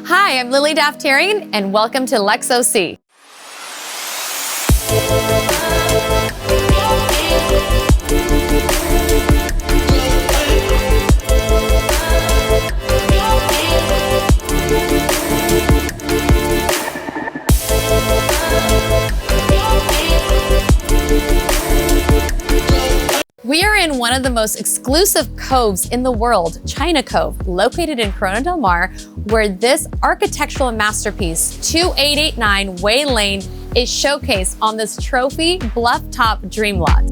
Hi, I'm Lili Daftarian, and welcome to LUXE OC. We are in one of the most exclusive coves in the world, China Cove, located in Corona del Mar, where this architectural masterpiece, 2889 Way Lane, is showcased on this trophy bluff-top dream lot.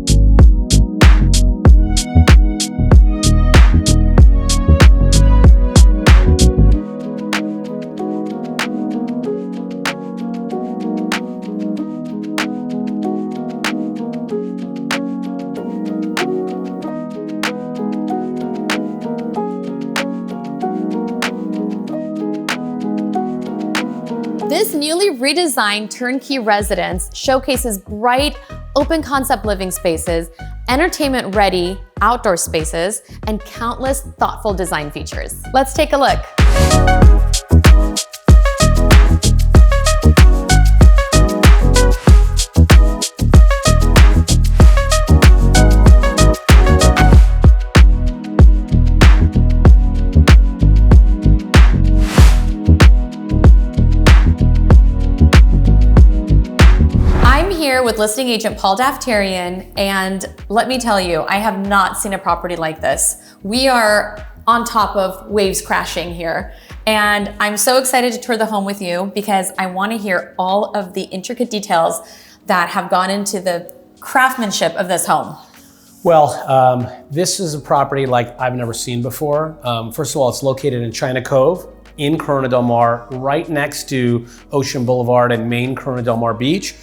This newly redesigned turnkey residence showcases bright, open concept living spaces, entertainment-ready outdoor spaces, and countless thoughtful design features. Let's take a look. With listing agent Paul Daftarian, and let me tell you, I have not seen a property like this. We are on top of waves crashing here, and I'm so excited to tour the home with you because I want to hear all of the intricate details that have gone into the craftsmanship of this home. Well, this is a property like I've never seen before. First of all, it's located in China Cove in Corona del Mar, right next to Ocean Boulevard and main Corona del Mar Beach.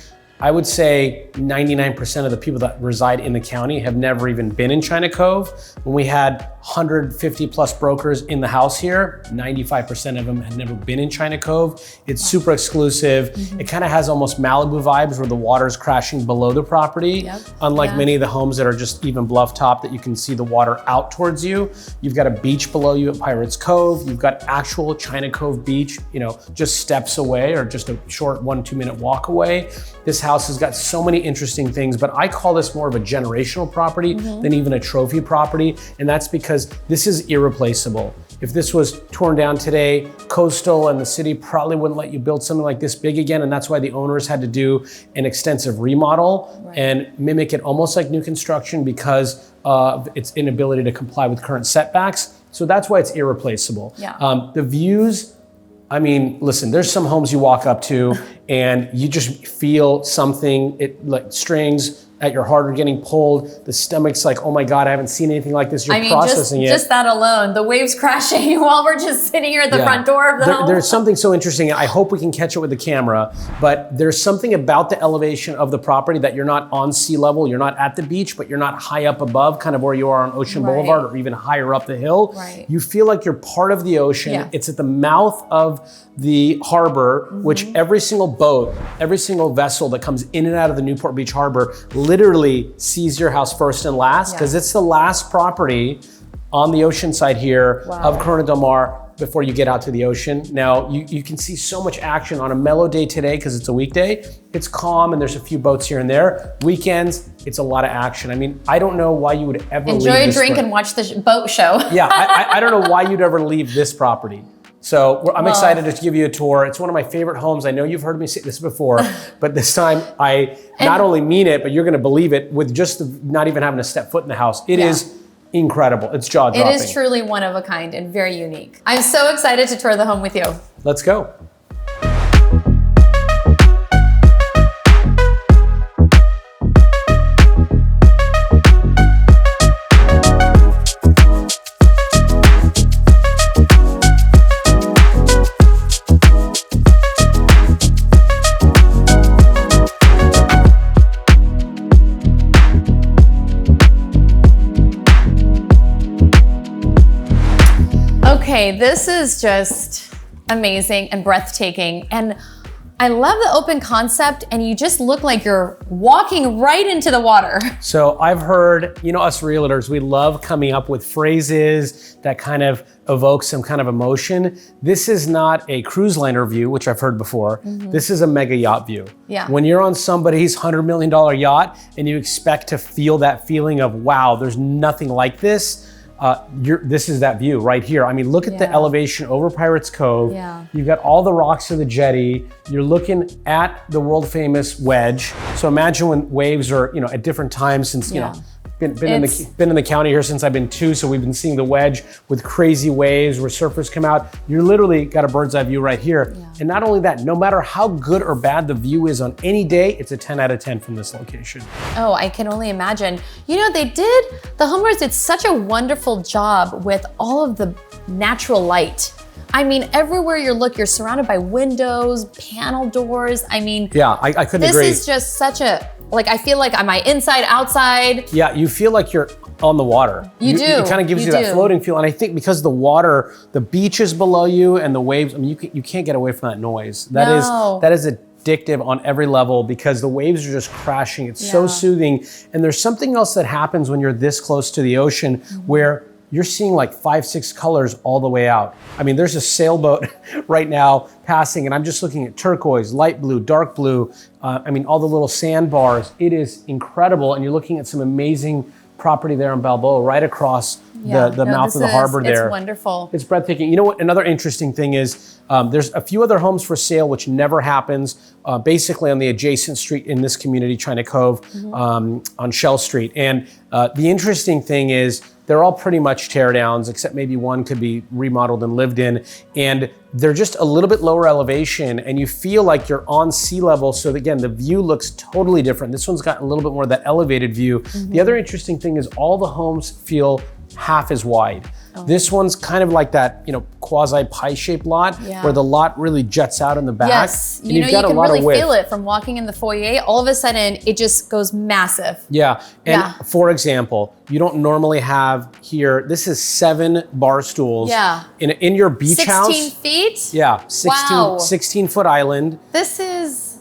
I would say 99% of the people that reside in the county have never even been in China Cove. When we had 150 plus brokers in the house here, 95% of them had never been in China Cove. It's super exclusive. It kind of has almost Malibu vibes where the water's crashing below the property. Unlike many of the homes that are just even bluff top that you can see the water out towards you. You've got a beach below you at Pirates Cove. You've got actual China Cove beach, just steps away or just a short 1-2 minute walk away. This house has got so many interesting things, but I call this more of a generational property than even a trophy property. And that's because this is irreplaceable. If this was torn down today, coastal and the city probably wouldn't let you build something like this big again. And that's why the owners had to do an extensive remodel and mimic it almost like new construction because of its inability to comply with current setbacks. So that's why it's irreplaceable. The views, I mean, listen, there's some homes you walk up to and you just feel something, like strings at your heart are getting pulled. The stomach's like, oh my God, I haven't seen anything like this. You're processing it. Just that alone, the waves crashing while we're just sitting here at the front door of the home. There's something so interesting. I hope we can catch it with the camera, but there's something about the elevation of the property that you're not on sea level, you're not at the beach, but you're not high up above, kind of where you are on Ocean Boulevard or even higher up the hill. You feel like you're part of the ocean. It's at the mouth of the harbor, which every single boat, every single vessel that comes in and out of the Newport Beach Harbor literally sees your house first and last, because it's the last property on the ocean side here of Corona del Mar before you get out to the ocean. Now, you can see so much action on a mellow day today because it's a weekday. It's calm and there's a few boats here and there. Weekends, it's a lot of action. I mean, I don't know why you would ever enjoy a drink and watch the boat show. I don't know why you'd ever leave this property. So I'm excited to give you a tour. It's one of my favorite homes. I know you've heard me say this before, but this time I not only mean it, but you're gonna believe it with just not even having to step foot in the house. It is incredible. It's jaw-dropping. It is truly one of a kind and very unique. I'm so excited to tour the home with you. Let's go. Okay, this is just amazing and breathtaking. And I love the open concept, and you just look like you're walking right into the water. So I've heard, you know, us realtors, we love coming up with phrases that kind of evoke some kind of emotion. This is not a cruise liner view, which I've heard before. This is a mega yacht view. Yeah. When you're on somebody's $100 million yacht and you expect to feel that feeling of, wow, there's nothing like this, this is that view right here. I mean, look at the elevation over Pirates Cove. Yeah. You've got all the rocks of the jetty. You're looking at the world famous wedge. So imagine when waves are, you know, at different times since, you know, been in the county here since I've been 2, so we've been seeing the wedge with crazy waves where surfers come out. You're literally got a bird's eye view right here. Yeah. And not only that, no matter how good or bad the view is on any day, it's a 10 out of 10 from this location. Oh, I can only imagine. You know, the homeowners did such a wonderful job with all of the natural light. I mean, everywhere you look, you're surrounded by windows, panel doors. I mean, yeah, I couldn't agree. This is just such a, like, I feel like, am I inside, outside? Yeah, you feel like you're on the water. You do. It kind of gives you that floating feel. And I think because the water, the beach is below you and the waves, I mean, you can't get away from that noise. That is addictive on every level because the waves are just crashing. It's so soothing. And there's something else that happens when you're this close to the ocean where you're seeing like 5, 6 colors all the way out. I mean, there's a sailboat right now passing and I'm just looking at turquoise, light blue, dark blue. I mean, all the little sandbars. It is incredible. And you're looking at some amazing property there in Balboa, right across the mouth of the harbor there. It's wonderful. It's breathtaking. You know what? Another interesting thing is there's a few other homes for sale, which never happens, basically on the adjacent street in this community, China Cove, on Shell Street. And the interesting thing is they're all pretty much tear downs, except maybe one could be remodeled and lived in. And they're just a little bit lower elevation and you feel like you're on sea level. So again, the view looks totally different. This one's got a little bit more of that elevated view. The other interesting thing is all the homes feel half as wide. This one's kind of like that, you know, quasi pie-shaped lot where the lot really juts out in the back. Yes, you know, you can really feel it from walking in the foyer. All of a sudden, it just goes massive. Yeah, and for example, you don't normally have here, this is 7 bar stools. Yeah. In your beach house. 16 feet? Yeah, 16-foot island. This is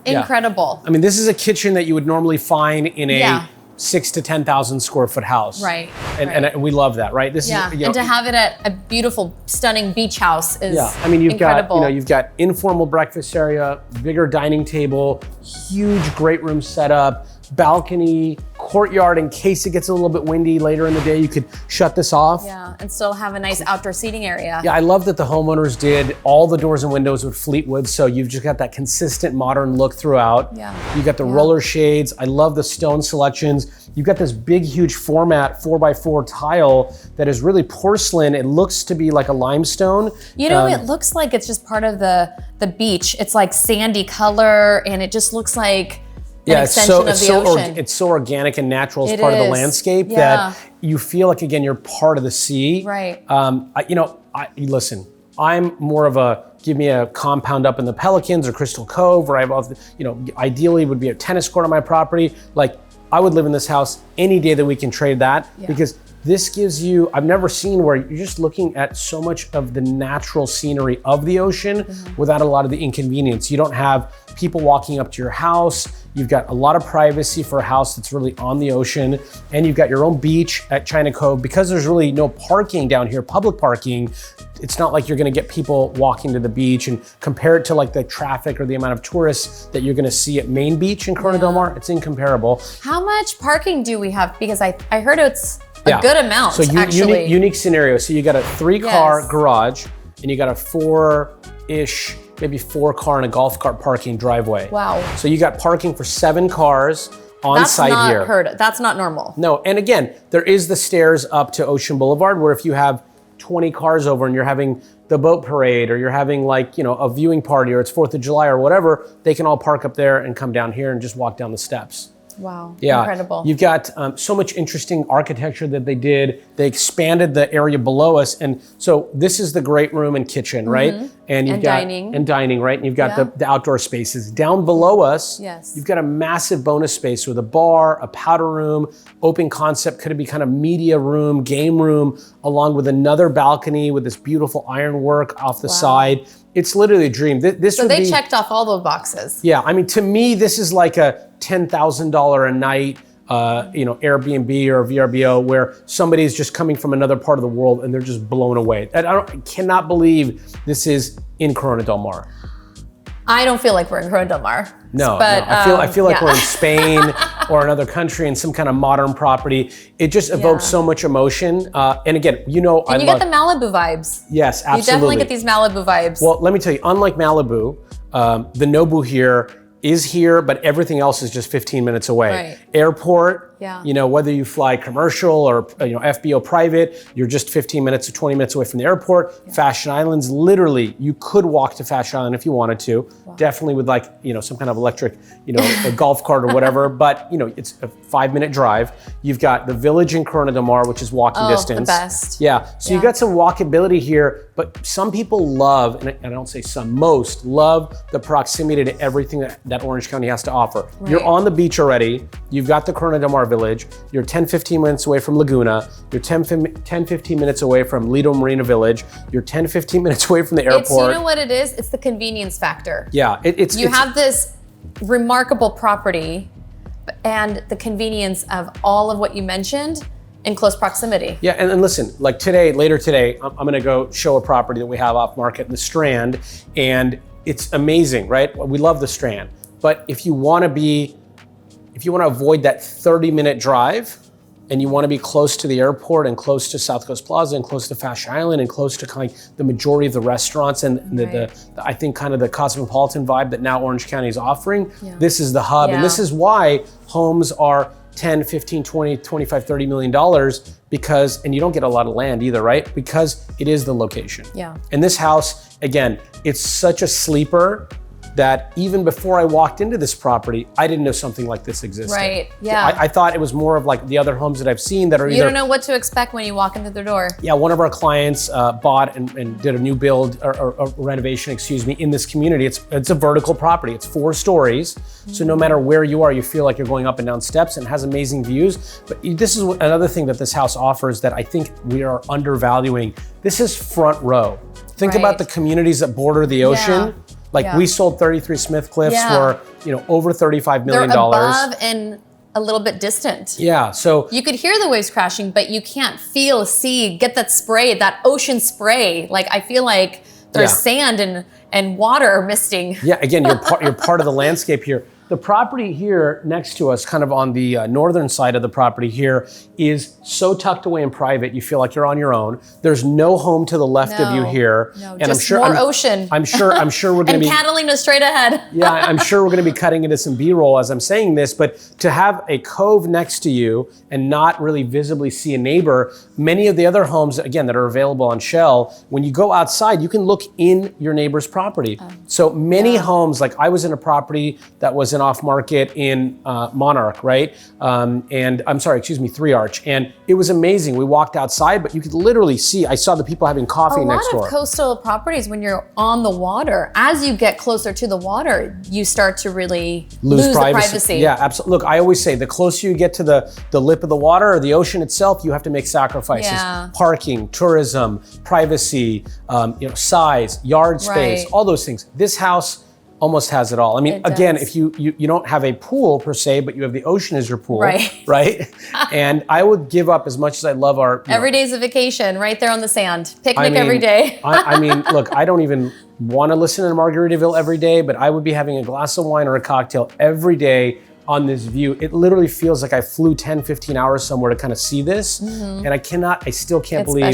incredible. I mean, this is a kitchen that you would normally find in a 6,000 to 10,000 square foot house. Right. And we love that, right? This is, you know, and to have it at a beautiful, stunning beach house is I mean, incredible. you've got informal breakfast area, bigger dining table, huge great room setup, balcony, courtyard in case it gets a little bit windy later in the day, you could shut this off. Yeah, and still have a nice outdoor seating area. Yeah, I love that the homeowners did all the doors and windows with Fleetwood, so you've just got that consistent modern look throughout. Yeah. You got the roller shades. I love the stone selections. You've got this big, huge format 4x4 tile that is really porcelain. It looks to be like a limestone. You know, it looks like it's just part of the beach. It's like sandy color, and it just looks like it's so organic and natural as part of the landscape that you feel like, again, you're part of the sea. Right. Listen, I'm more of a, give me a compound up in the Pelicans or Crystal Cove, or I have, you know, ideally would be a tennis court on my property. Like, I would live in this house any day that we can trade that because this gives you, I've never seen where you're just looking at so much of the natural scenery of the ocean without a lot of the inconvenience. You don't have people walking up to your house. You've got a lot of privacy for a house that's really on the ocean, and you've got your own beach at China Cove. Because there's really no parking down here, public parking, it's not like you're gonna get people walking to the beach, and compare it to like the traffic or the amount of tourists that you're gonna see at Main Beach in Corona Del Mar, it's incomparable. How much parking do we have? Because I heard it's a good amount, so unique scenario. So you got a 3-car garage, and you got a 4-ish, maybe 4-car and a golf cart parking driveway. Wow. So you got parking for 7 cars on site here. That's not normal. No, and again, there is the stairs up to Ocean Boulevard where if you have 20 cars over and you're having the boat parade or you're having like, you know, a viewing party or it's 4th of July or whatever, they can all park up there and come down here and just walk down the steps. Wow, Yeah, incredible. You've got so much interesting architecture that they did. They expanded the area below us. And so this is the great room and kitchen, right? And you've got dining. And dining, right? And you've got the outdoor spaces. Down below us, yes, you've got a massive bonus space with a bar, a powder room, open concept, could it be kind of media room, game room, along with another balcony with this beautiful ironwork off the side. It's literally a dream. So they checked off all the boxes. Yeah, I mean, to me, this is like a $10,000 a night, Airbnb or VRBO, where somebody's just coming from another part of the world and they're just blown away. I cannot believe this is in Corona del Mar. I don't feel like we're in Corona del Mar. No, but, I feel like we're in Spain or another country in some kind of modern property. It just evokes so much emotion. And again, and you get the Malibu vibes. Yes, absolutely. You definitely get these Malibu vibes. Well, let me tell you, unlike Malibu, the Nobu here is here, but everything else is just 15 minutes away. Right. Airport, yeah. Whether you fly commercial or FBO private, you're just 15 minutes or 20 minutes away from the airport. Yeah. Fashion Island's literally, you could walk to Fashion Island if you wanted to. Wow. Definitely with some kind of electric, a golf cart or whatever, but it's a 5-minute drive. You've got the village in Corona del Mar, which is walking distance. The best. Yeah, so you got some walkability here, but some people love, and I don't say some, most love the proximity to everything that Orange County has to offer. Right. You're on the beach already. You've got the Corona del Mar Village. You're 10-15 minutes away from Laguna. You're 10-15 minutes away from Lido Marina Village. You're 10-15 minutes away from the airport. You know what it is? It's the convenience factor. Yeah, you have this remarkable property and the convenience of all of what you mentioned in close proximity. Yeah, and listen, like later today, I'm gonna go show a property that we have off market in the Strand, and it's amazing, right? We love the Strand, but if you wanna avoid that 30-minute drive, and you want to be close to the airport and close to South Coast Plaza and close to Fashion Island and close to kind of the majority of the restaurants and the I think kind of the cosmopolitan vibe that now Orange County is offering, this is the hub. And this is why homes are 10, 15, 20, 25, 30 million dollars because, and you don't get a lot of land either, right? Because it is the location. Yeah. And this house, again, it's such a sleeper that even before I walked into this property, I didn't know something like this existed. Right, yeah. I thought it was more of like the other homes that I've seen that are You don't know what to expect when you walk into the door. Yeah, one of our clients bought and did a new build or renovation, in this community. It's a vertical property. It's 4 stories. So no matter where you are, you feel like you're going up and down steps and it has amazing views. But this is another thing that this house offers that I think we are undervaluing. This is front row. Think about the communities that border the ocean. We sold 33 Smith Cliffs for, over $35 million. They're above and a little bit distant. Yeah, so. You could hear the waves crashing, but you can't get that spray, that ocean spray. Like, I feel like there's sand and water misting. Yeah, again, you're part of the landscape here. The property here next to us, kind of on the northern side of the property here, is so tucked away and private, you feel like you're on your own. There's no home to the left of you here. No, and just more ocean. I'm sure we're going to be... And Catalina straight ahead. Yeah, I'm sure we're going to be cutting into some B-roll as I'm saying this, but to have a cove next to you and not really visibly see a neighbor, many of the other homes, again, that are available on Shell, when you go outside, you can look in your neighbor's property. So many homes, like I was in a property that was off market in Monarch, right? Three Arch. And it was amazing. We walked outside, but you could literally see, I saw the people having coffee next door. A lot of coastal properties, when you're on the water, as you get closer to the water, you start to really lose the privacy. Yeah, absolutely. Look, I always say the closer you get to the lip of the water or the ocean itself, you have to make sacrifices. Yeah. Parking, tourism, privacy, size, yard space, all those things. This house almost has it all. I mean, again, if you don't have a pool per se, but you have the ocean as your pool, right? And I would give up as much as I love our... Every day's a vacation, right there on the sand. Picnic every day. I mean, look, I don't even want to listen to Margaritaville every day, but I would be having a glass of wine or a cocktail every day on this view. It literally feels like I flew 10, 15 hours somewhere to kind of see this. And I still can't believe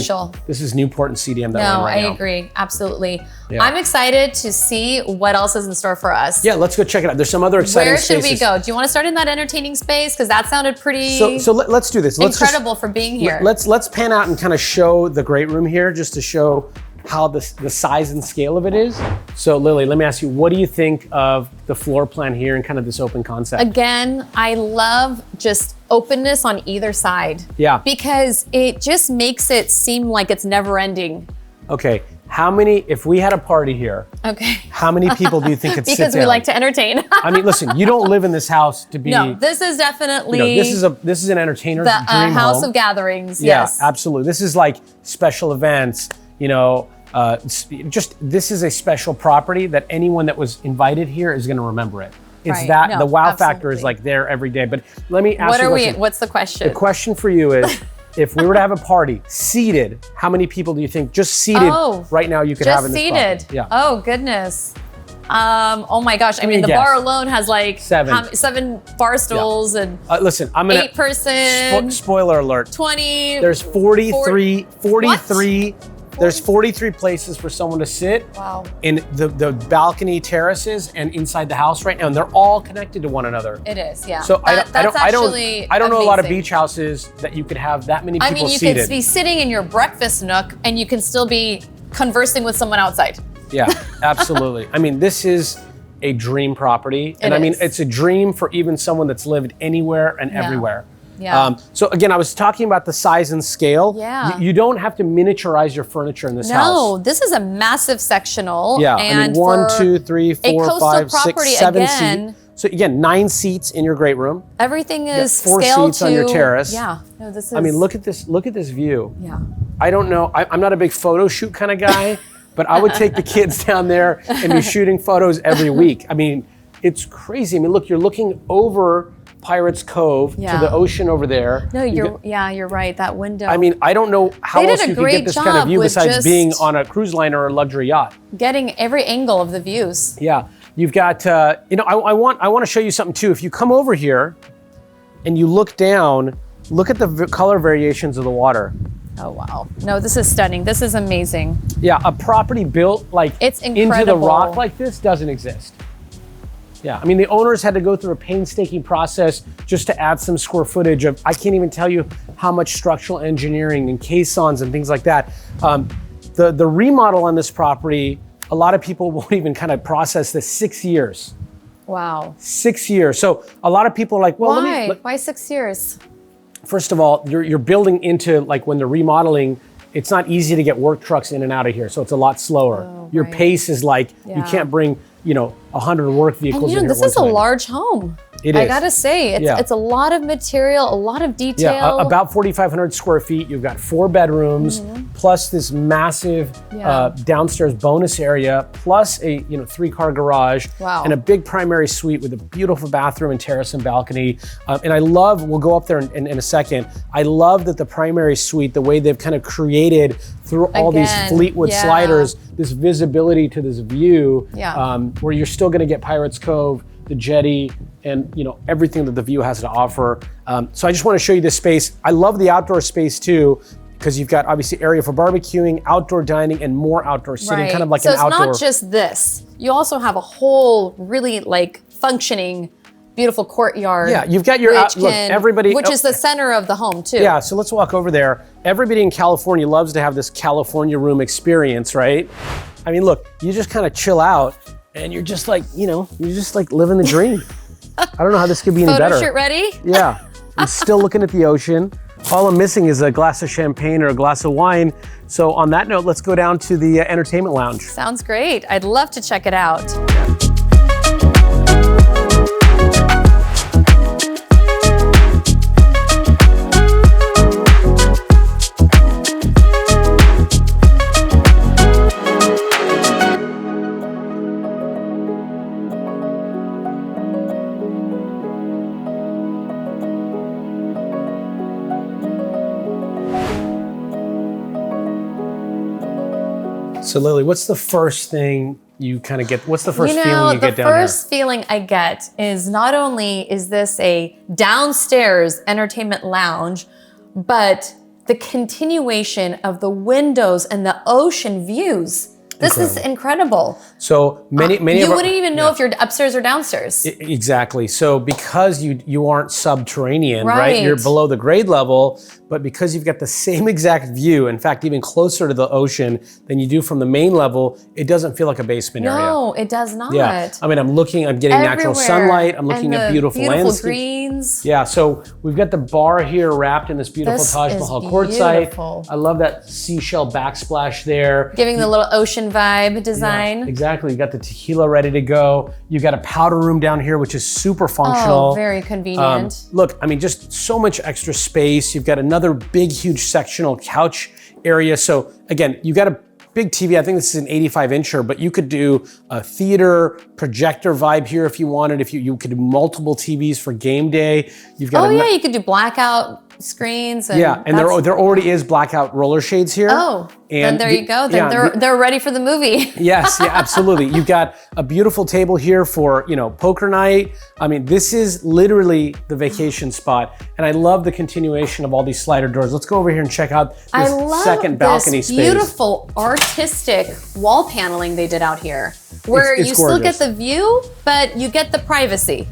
this is Newport and CDM that we're in right now. No, I agree, absolutely. Yeah. I'm excited to see what else is in store for us. Yeah, let's go check it out. There's some other exciting spaces. Where should we go? Do you want to start in that entertaining space? Because that sounded pretty So let's do this. Incredible for being here. Let's pan out and kind of show the great room here, just to show how the size and scale of it is. So Lily, let me ask you, what do you think of the floor plan here and kind of this open concept? Again, I love just openness on either side. Yeah. Because it just makes it seem like it's never ending. Okay, if we had a party here, okay, how many people do you think could sit down? Because we like to entertain. I mean, listen, you don't live in this house to be. No, this is definitely. This is an entertainer's dream house home. of gatherings. Yeah, Yes, absolutely. This is like special events. This is a special property that anyone that was invited here is going to remember it. It's Right. the wow factor is like there every day. But let me ask you a question. What's the question? The question for you is, if we were to have a party seated, how many people do you think just seated right now you could have in this seated. property? Yeah. Oh goodness. Oh my gosh. I mean, the bar alone has like seven bar stools and listen, I'm gonna 8-person. Spoiler alert. 20. There's 43. There's 43 places for someone to sit. Wow. In the balcony terraces and inside the house right now, and they're all connected to one another. It is, yeah. So I don't know a lot of amazing. beach houses that you could have that many people seated. You could be sitting in your breakfast nook and you can still be conversing with someone outside. Yeah, absolutely. I mean, this is a dream property. And it's a dream for even someone that's lived anywhere and everywhere. Yeah. So again, I was talking about the size and scale. Yeah. You don't have to miniaturize your furniture in this house. No, this is a massive sectional. Yeah, and 1, 2, 3, 4, 5, 6, 7 seats. So again, 9 seats in your great room. Everything is 4 scaled seats on your terrace. Yeah. No, this is. I mean, look at this view. Yeah. I don't know. I'm not a big photo shoot kind of guy, but I would take the kids down there and be shooting photos every week. I mean, it's crazy. I mean, look, you're looking over Pirates Cove to the ocean over there. No, you're right. That window. I mean, I don't know how else you could get this kind of view besides being on a cruise liner or a luxury yacht. Getting every angle of the views. Yeah, you've got. I want to show you something too. If you come over here, and you look down, look at the color variations of the water. Oh wow! No, this is stunning. This is amazing. Yeah, a property built like it's into the rock like this doesn't exist. Yeah, I mean, the owners had to go through a painstaking process just to add some square footage of, I can't even tell you how much structural engineering and caissons and things like that. The remodel on this property, a lot of people won't even kind of process this 6 years. Wow. 6 years. So a lot of people are like, well, why? Why 6 years? First of all, you're building into, like when they're remodeling, it's not easy to get work trucks in and out of here. So it's a lot slower. Your pace is like, you can't bring, 100 work vehicles in here. This is a large home. It is. I gotta say, it's a lot of material, a lot of detail. Yeah, about 4,500 square feet. You've got 4 bedrooms, plus this massive downstairs bonus area, plus a 3-car garage, and a big primary suite with a beautiful bathroom and terrace and balcony. And I love, we'll go up there in a second, I love that the primary suite, the way they've kind of created through all these Fleetwood sliders, this visibility to this view, where you're still gonna get Pirates Cove, the jetty, and everything that the view has to offer. So I just want to show you this space. I love the outdoor space too, because you've got obviously area for barbecuing, outdoor dining, and more outdoor sitting, kind of like an outdoor. So it's not just this. You also have a whole really functioning, beautiful courtyard. Yeah, you've got your look, everybody, which is the center of the home too. Yeah, so let's walk over there. Everybody in California loves to have this California room experience, right? I mean, look, you just kind of chill out. And you're just like, you're just like living the dream. I don't know how this could be any better. Photo shoot ready? Yeah, I'm still looking at the ocean. All I'm missing is a glass of champagne or a glass of wine. So on that note, let's go down to the entertainment lounge. Sounds great. I'd love to check it out. So Lily, what's the first thing you kind of get? What's the first feeling you get down here? The first feeling I get is not only is this a downstairs entertainment lounge, but the continuation of the windows and the ocean views. This is incredible. So many you wouldn't even know if you're upstairs or downstairs. Exactly. So because you aren't subterranean, right? You're below the grade level, but because you've got the same exact view, in fact, even closer to the ocean than you do from the main level, it doesn't feel like a basement area. No, it does not. Yeah. I mean, I'm getting natural sunlight. I'm looking at beautiful landscapes. Greens. Yeah. So we've got the bar here wrapped in this beautiful Taj Mahal quartzite. I love that seashell backsplash there. Giving the little ocean vibe design. Yeah, exactly. You got the tequila ready to go. You got a powder room down here, which is super functional. Oh, very convenient. Look, I mean, just so much extra space. You've got another big, huge sectional couch area. So again, you got a big TV. I think this is an 85-incher, but you could do a theater projector vibe here if you wanted. If you could do multiple TVs for game day. You've got you could do blackout screens. And and there already is blackout roller shades here. Oh, and then there you go. Then they're ready for the movie. Yes, yeah, absolutely. You've got a beautiful table here for, poker night. I mean, this is literally the vacation spot. And I love the continuation of all these slider doors. Let's go over here and check out this second balcony space. Beautiful artistic wall paneling they did out here, where you still get the view, but you get the privacy.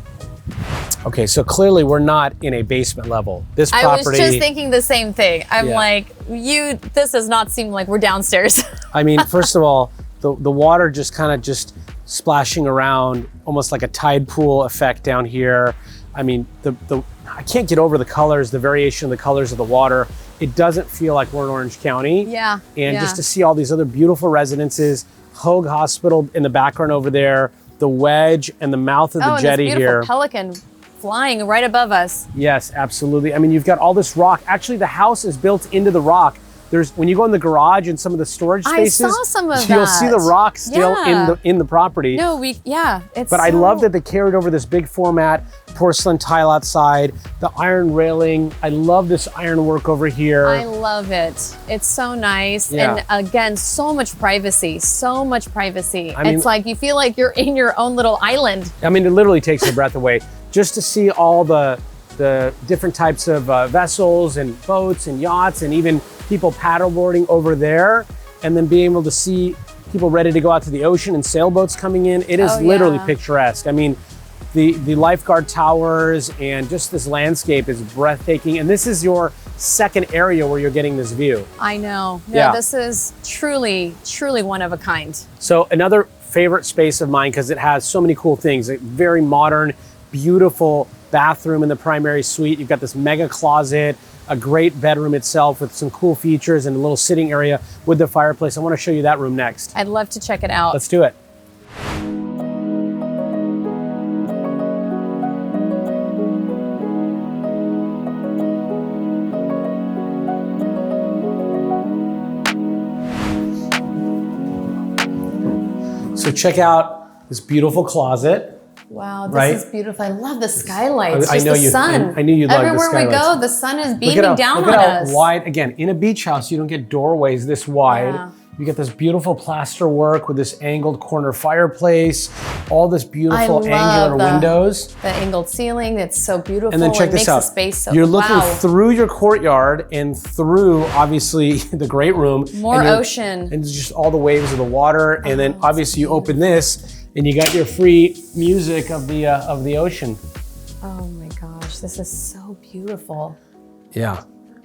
Okay, so clearly we're not in a basement level. This property. I was just thinking the same thing. I'm like, this does not seem like we're downstairs. I mean, first of all, the water just kind of splashing around, almost like a tide pool effect down here. I mean, I can't get over the colors, the variation of the colors of the water. It doesn't feel like we're in Orange County. Yeah. And just to see all these other beautiful residences, Hogue Hospital in the background over there, the wedge and the mouth of the jetty this here. Pelican flying right above us. Yes, absolutely. I mean, you've got all this rock. Actually, the house is built into the rock. When you go in the garage and some of the storage spaces, I saw some of that. You'll see the rock still in the property. No, it's But I love that they carried over this big format porcelain tile outside, the iron railing. I love this iron work over here. I love it. It's so nice. Yeah. And again, so much privacy, so much privacy. I mean, it's like you feel like you're in your own little island. I mean, it literally takes your breath away. Just to see all the different types of vessels and boats and yachts and even people paddleboarding over there, and then being able to see people ready to go out to the ocean and sailboats coming in. It is literally picturesque. I mean, the lifeguard towers and just this landscape is breathtaking. And this is your second area where you're getting this view. I know. No, this is truly, truly one of a kind. So another favorite space of mine, because it has so many cool things, a very modern, beautiful bathroom in the primary suite. You've got this mega closet, a great bedroom itself with some cool features and a little sitting area with the fireplace. I want to show you that room next. I'd love to check it out. Let's do it. So check out this beautiful closet. Wow, this is beautiful. I love the skylights. I know the sun. I knew you'd like the skylights. Everywhere we go, the sun is beaming down on us. Look at how wide, again, in a beach house, you don't get doorways this wide. Yeah. You get this beautiful plaster work with this angled corner fireplace, all this beautiful angular windows. The angled ceiling, it's so beautiful. And then check this out. The space so, You're looking through your courtyard and through, obviously, the great room. More ocean. And just all the waves of the water. And then obviously you open this and you got your free music of the ocean. Oh my gosh, this is so beautiful. Yeah.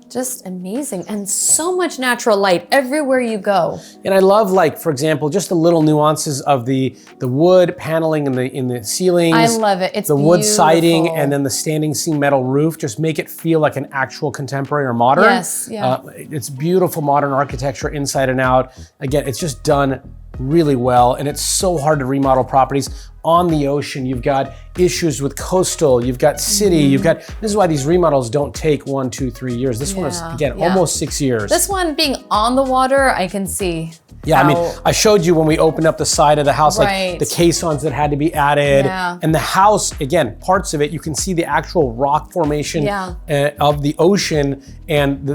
Just amazing, and so much natural light everywhere you go. And I love, like, for example, just the little nuances of the wood paneling in the ceilings. I love it. It's the wood siding and then the standing seam metal roof. Just make it feel like an actual contemporary or modern. Yes, yeah. It's beautiful modern architecture inside and out. Again, it's just done really well, and it's so hard to remodel properties on the ocean. You've got issues with coastal, you've got city, you've got, this is why these remodels don't take 1, 2, 3 years. This one is, again, almost 6 years. This one being on the water, I can see. Yeah, I mean, I showed you when we opened up the side of the house, like the caissons that had to be added. Yeah. And the house, again, parts of it, you can see the actual rock formation of the ocean and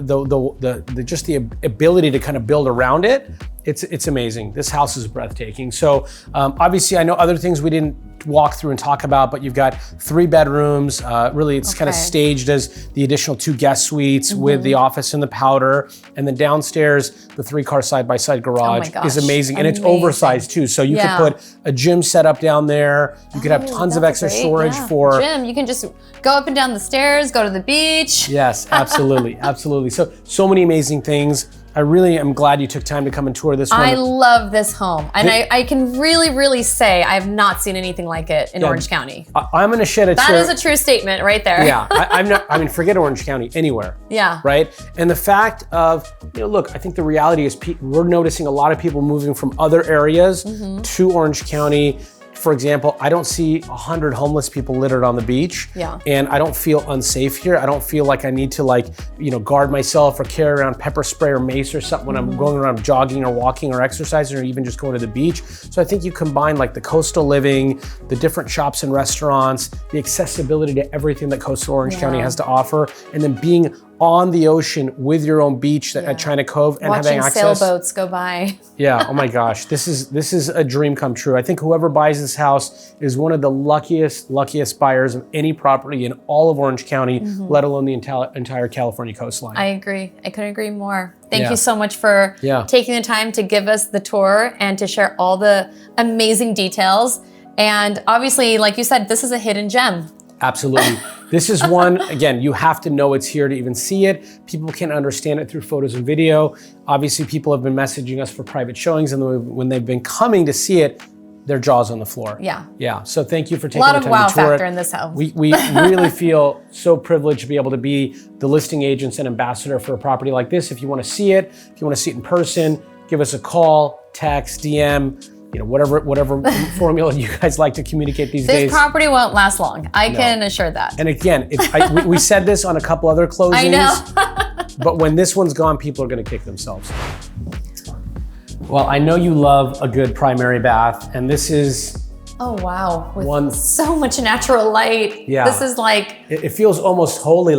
just the ability to kind of build around it. It's amazing. This house is breathtaking. So obviously I know other things we didn't didn't walk through and talk about, but you've got 3 bedrooms. Really, it's kind of staged as the additional 2 guest suites with the office and the powder. And then downstairs, the 3-car side-by-side garage is amazing. And it's oversized too. So you could put a gym set up down there. You could have tons of extra storage for gym. You can just go up and down the stairs, go to the beach. Yes, absolutely, absolutely. So many amazing things. I really am glad you took time to come and tour this one. I love this home. And I can really say I have not seen anything like it in Orange County. I'm gonna shed a tear. That is a true statement right there. Yeah, I mean, forget Orange County, anywhere. Yeah. Right? And the fact of, look, I think the reality is we're noticing a lot of people moving from other areas to Orange County. For example, I don't see 100 homeless people littered on the beach. Yeah. And I don't feel unsafe here. I don't feel like I need to guard myself or carry around pepper spray or mace or something when I'm going around jogging or walking or exercising or even just going to the beach. So I think you combine the coastal living, the different shops and restaurants, the accessibility to everything that coastal Orange County has to offer, and then being on the ocean with your own beach at China Cove and having access. Watching sailboats go by. Yeah, oh my gosh, this is a dream come true. I think whoever buys this house is one of the luckiest buyers of any property in all of Orange County, let alone the entire California coastline. I agree, I couldn't agree more. Thank you so much for taking the time to give us the tour and to share all the amazing details. And obviously, like you said, this is a hidden gem. Absolutely. This is one, again, you have to know it's here to even see it. People can understand it through photos and video. Obviously, people have been messaging us for private showings, and when they've been coming to see it, their jaw's on the floor. Yeah. Yeah, so thank you for taking the time to tour it. A lot of wow factor in this house. We really feel so privileged to be able to be the listing agents and ambassador for a property like this. If you want to see it, if you want to see it in person, give us a call, text, DM, whatever formula you guys like to communicate these days. This property won't last long. I can assure that. And again, we said this on a couple other closings. I know. But when this one's gone, people are going to kick themselves. Well, I know you love a good primary bath, and this is oh wow, with so much natural light. Yeah. This is it feels almost holy,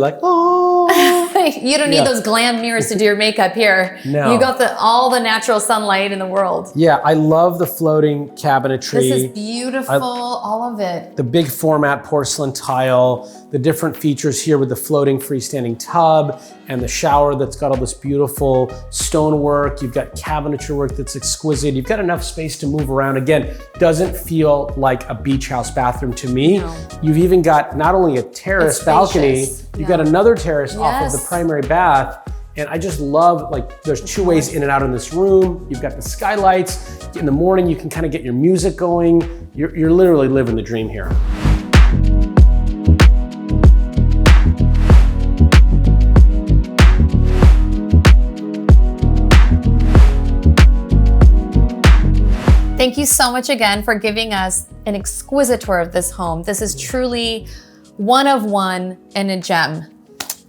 you don't need those glam mirrors to do your makeup here. No. You got all the natural sunlight in the world. Yeah, I love the floating cabinetry. This is beautiful, all of it. The big format porcelain tile, the different features here with the floating freestanding tub and the shower that's got all this beautiful stonework. You've got cabinetry work that's exquisite. You've got enough space to move around. Again, doesn't feel like a beach house bathroom to me. No. You've even got not only a terrace balcony, you've got another terrace off of the primary bath. And I just love, there's 2 ways in and out in this room. You've got the skylights. In the morning, you can kind of get your music going. You're literally living the dream here. Thank you so much again for giving us an exquisite tour of this home. This is truly one of one and a gem.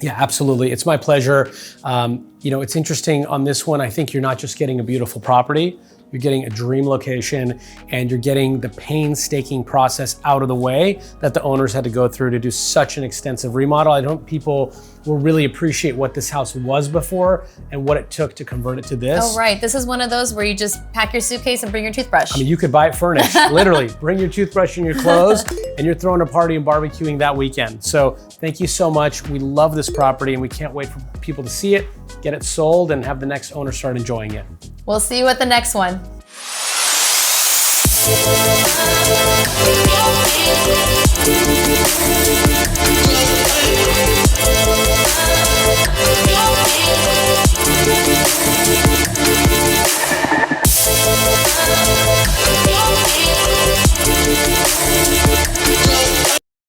Yeah, absolutely. It's my pleasure. It's interesting on this one. I think you're not just getting a beautiful property, you're getting a dream location, and you're getting the painstaking process out of the way that the owners had to go through to do such an extensive remodel. I don't think people will really appreciate what this house was before and what it took to convert it to this. Oh, right. This is one of those where you just pack your suitcase and bring your toothbrush. I mean, you could buy it furnished, literally. Bring your toothbrush and your clothes, and you're throwing a party and barbecuing that weekend. So thank you so much. We love this property, and we can't wait for people to see it, get it sold, and have the next owner start enjoying it. We'll see you at the next one.